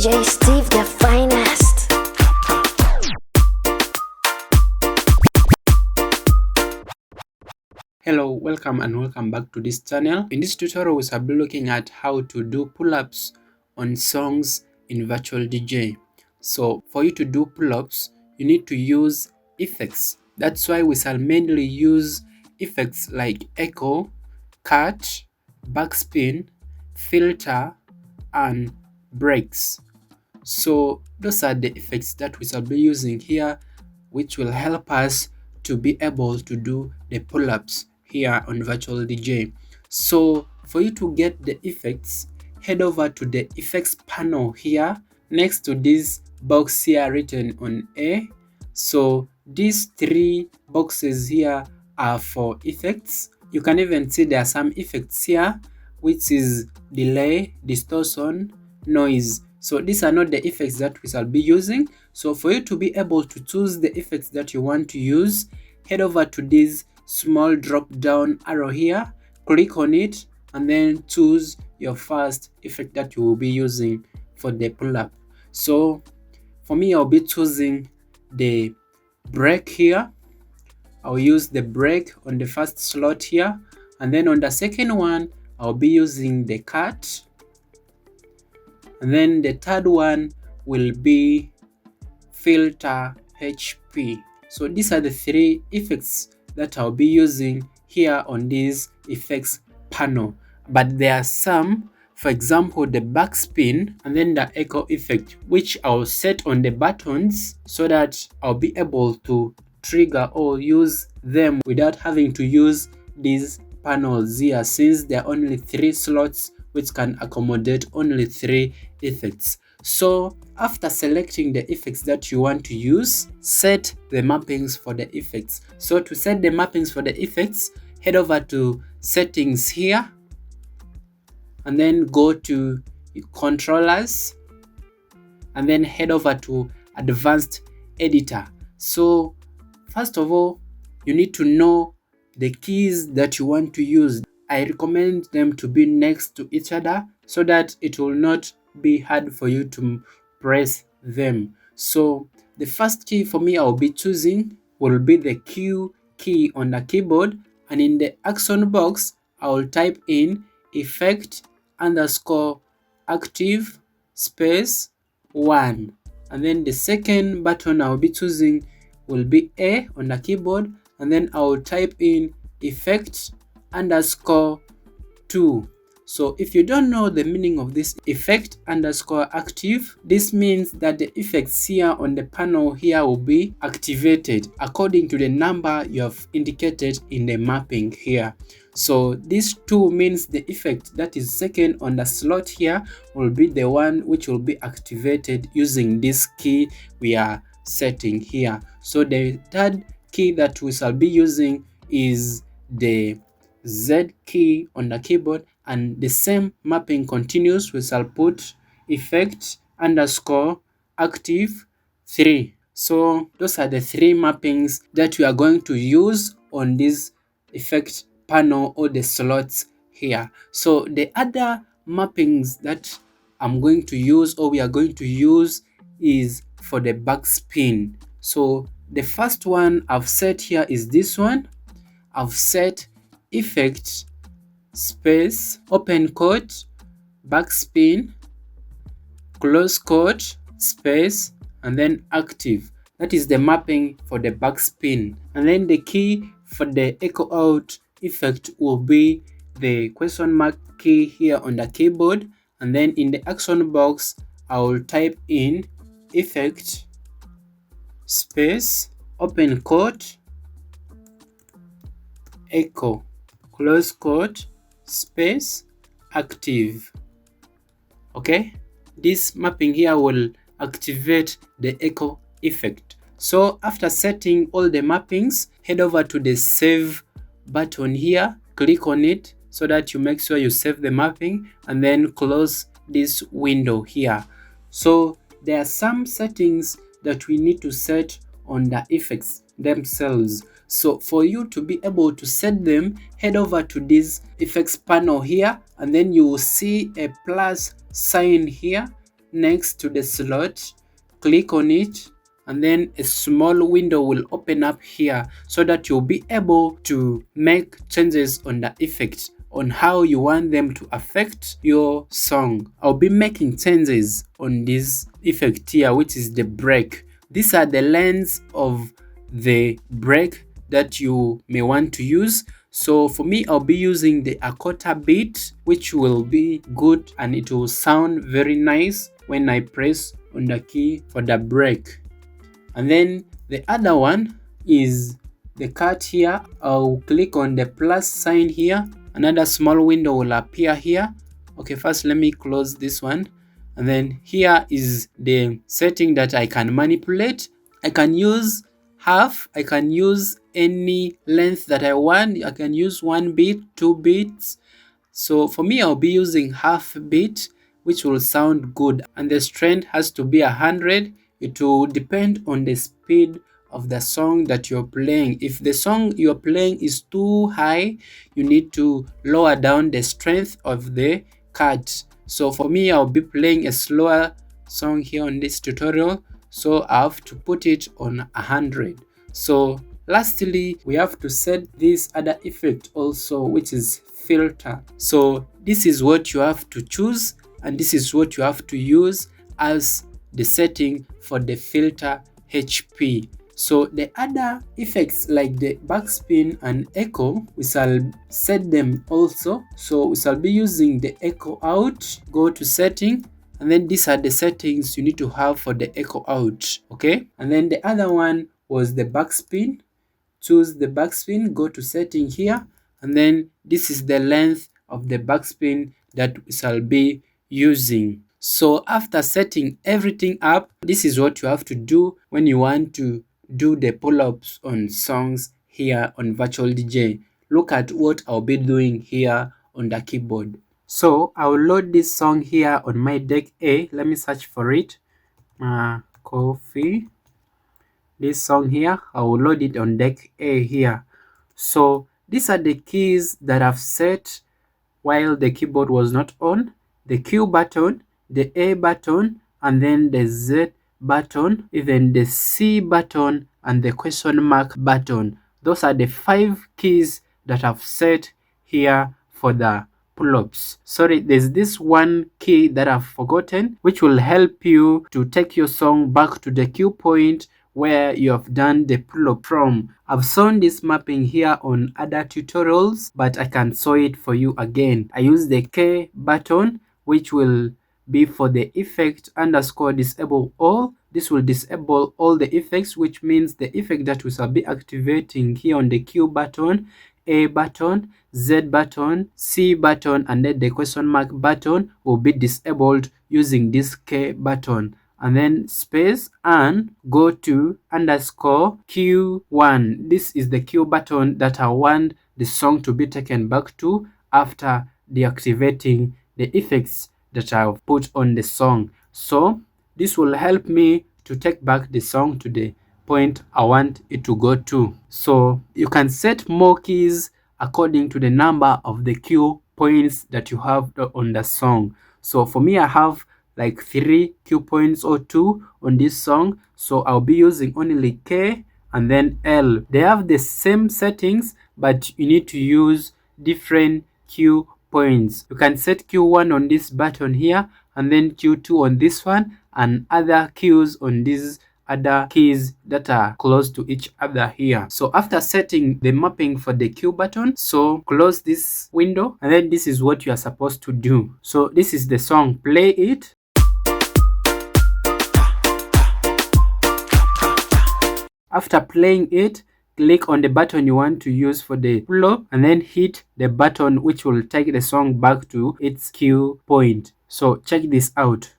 DJ Steve the finest. Hello, welcome and welcome back to this channel. In this tutorial, we shall be looking at how to do pull-ups on songs in Virtual DJ. So for you to do pull-ups, you need to use effects. That's why we shall mainly use effects like echo, cut, backspin, filter, and breaks. So those are the effects that we shall be using here, which will help us to be able to do the pull-ups here on Virtual DJ. So for you to get the effects, head over to the effects panel here next to this box here written on A. So these three boxes here are for effects. You can even see there are some effects here, which is delay, distortion, noise. So these are not the effects that we shall be using. So for you to be able to choose the effects that you want to use, head over to this small drop down arrow here, click on it, and then choose your first effect that you will be using for the pull-up. So for me, I'll be choosing the break here. I'll use the break on the first slot here, and then on the second one, I'll be using the cut, and then the third one will be filter HP. So these are the three effects that I'll be using here on this effects panel. But there are some, for example, the backspin and then the echo effect, which I'll set on the buttons so that I'll be able to trigger or use them without having to use these panels here, since there are only 3 slots which can accommodate only 3 effects. So after selecting the effects that you want to use, set the mappings for the effects. So to set the mappings for the effects, head over to settings here and then go to controllers and then head over to advanced editor. So first of all, you need to know the keys that you want to use. I recommend them to be next to each other so that it will not be hard for you to press them. So the first key for me I'll be choosing will be the Q key on the keyboard, and in the action box I will type in effect underscore active space 1, and then the second button I'll be choosing will be A on the keyboard, and then I will type in effect underscore 2. So if you don't know the meaning of this effect underscore active, this means that the effects here on the panel here will be activated according to the number you have indicated in the mapping here. So this 2 means the effect that is second on the slot here will be the one which will be activated using this key we are setting here. So the third key that we shall be using is the Z key on the keyboard, and the same mapping continues. We shall put effect underscore active 3. So those are the 3 mappings that we are going to use on this effect panel or the slots here. So the other mappings that I'm going to use or we are going to use is for the backspin. So the first one I've set here is this one. I've set effect space open quote backspin close quote space and then active. That is the mapping for the backspin, and then the key for the echo out effect will be the question mark key here on the keyboard, and then in the action box I will type in effect space open quote echo close quote space active. Okay, this mapping here will activate the echo effect. So after setting all the mappings, head over to the save button here, click on it so that you make sure you save the mapping, and then close this window here. So there are some settings that we need to set on the effects themselves. So for you to be able to set them, head over to this effects panel here, and then you will see a plus sign here next to the slot, click on it, and then a small window will open up here so that you'll be able to make changes on the effects on how you want them to affect your song. I'll be making changes on this effect here, which is the break. These are the lengths of the break that you may want to use. So for me, I'll be using the a quarter beat, which will be good and it will sound very nice when I press on the key for the break. And then the other one is the cut here. I'll click on the plus sign here. Another small window will appear here. Okay, first let me close this one. And then here is the setting that I can manipulate. I can use half, I can use any length that I want. I can use 1 beat, 2 beats. So for me, I'll be using half beat, which will sound good, and the strength has to be 100. It will depend on the speed of the song that you're playing. If the song you're playing is too high, you need to lower down the strength of the cut. So for me, I'll be playing a slower song here on this tutorial, so I have to put it on 100. So lastly, we have to set this other effect also, which is filter. So this is what you have to choose, and this is what you have to use as the setting for the filter HP. So the other effects like the backspin and echo, we shall set them also. So we shall be using the echo out, go to setting, and then these are the settings you need to have for the echo out. Okay, and then the other one was the backspin. Choose the backspin, go to setting here, and then this is the length of the backspin that we shall be using. So after setting everything up, this is what you have to do when you want to do the pull-ups on songs here on Virtual DJ. Look at what I'll be doing here on the keyboard. So I'll load this song here on my deck A. Let me search for it. Coffee. This song here, I will load it on deck A here. So these are the keys that I've set while the keyboard was not on: the Q button, the A button, and then the Z button, even the C button and the question mark button. Those are the 5 keys that I've set here for the pull-ups. Sorry, there's this one key that I've forgotten, which will help you to take your song back to the cue point where you have done the pull-up from. I've shown this mapping here on other tutorials, but I can show it for you again. I use the K button, which will be for the effect _ disable all. This will disable all the effects, which means the effect that we shall be activating here on the Q button, A button, Z button, C button, and then the question mark button will be disabled using this K button. And then space and go to _Q1. This is the Q button that I want the song to be taken back to after deactivating the effects that I've put on the song. So this will help me to take back the song to the point I want it to go to. So you can set more keys according to the number of the cue points that you have on the song. So for me, I have like 3 cue points or 2 on this song, so I'll be using only K and then L. They have the same settings, but you need to use different cue points. You can set Q1 on this button here, and then Q2 on this one, and other cues on these other keys that are close to each other here. So after setting the mapping for the Q button, so close this window, and then this is what you are supposed to do. So this is the song, play it. After playing it, click on the button you want to use for the pull-up, and then hit the button which will take the song back to its cue point. So check this out.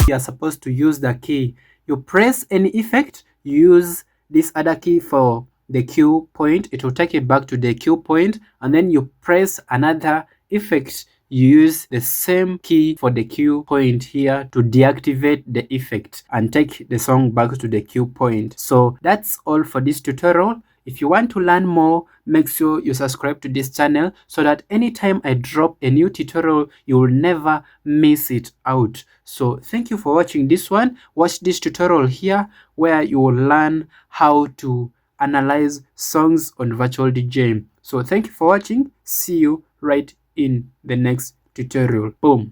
You are supposed to use the key. You press any effect, use this other key for the cue point, it will take it back to the cue point, and then you press another effect. You use the same key for the cue point here to deactivate the effect and take the song back to the cue point. So that's all for this tutorial. If you want to learn more, make sure you subscribe to this channel so that anytime I drop a new tutorial, you will never miss it out. So thank you for watching this one. Watch this tutorial here where you will learn how to analyze songs on virtual DJ. So thank you for watching. See you right in the next tutorial. Boom.